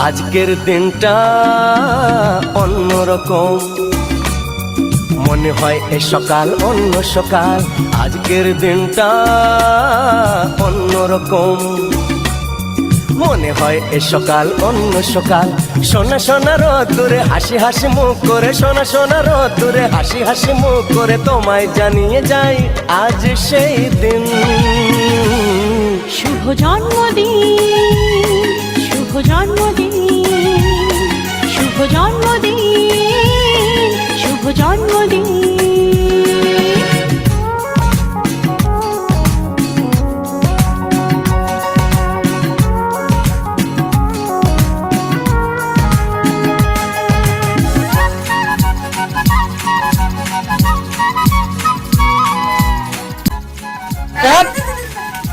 আজকের দিনটা অন্যরকম, মনে হয় এ সকাল অন্য সকাল। আজকের দিনটা অন্যরকম, মনে হয় এ সকাল অন্য সকাল। সোনা সোনা রোদ্দুরে হাসি হাসি মুখ করে, সোনা সোনা রোদ্দুরে হাসি হাসি মুখ করে তোমায় জানিয়ে যাই আজ সেই দিন। শুভ জন্মদিন, শুভ জন্মদিন, শুভ জন্মদিন, শুভ জন্মদিন।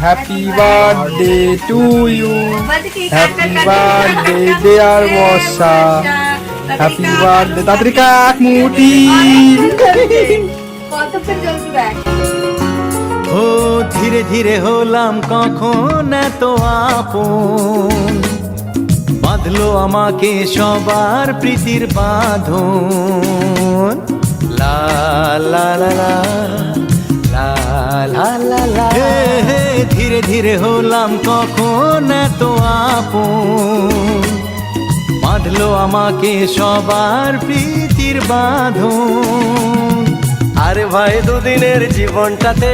Happy birthday to you. Happy birthday dear Mosha. Happy birthday তাড়াতাড়ি কাক মুটি। ও ধীরে ধীরে হলাম কখন এত আপন, বাঁধলো আমাকে সবার প্রীতির বাঁধন। লা লা লা লা লা লা লা লা। ধীরে ধীরে হলাম কখন এত আপন, বাঁধলো আমাকে সবার প্রীতির বাঁধন। আরে ভাই দুদিনের জীবনটাতে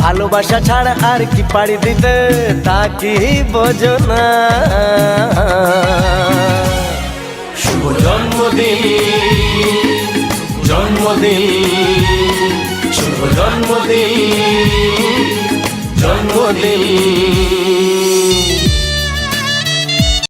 ভালোবাসা ছাড়া আর কি পাড়ি দিতে, তা কি বোঝো না। শুভ জন্মদিন, জন্মদিন, শুভ জন্মদিন, জন্মদিন।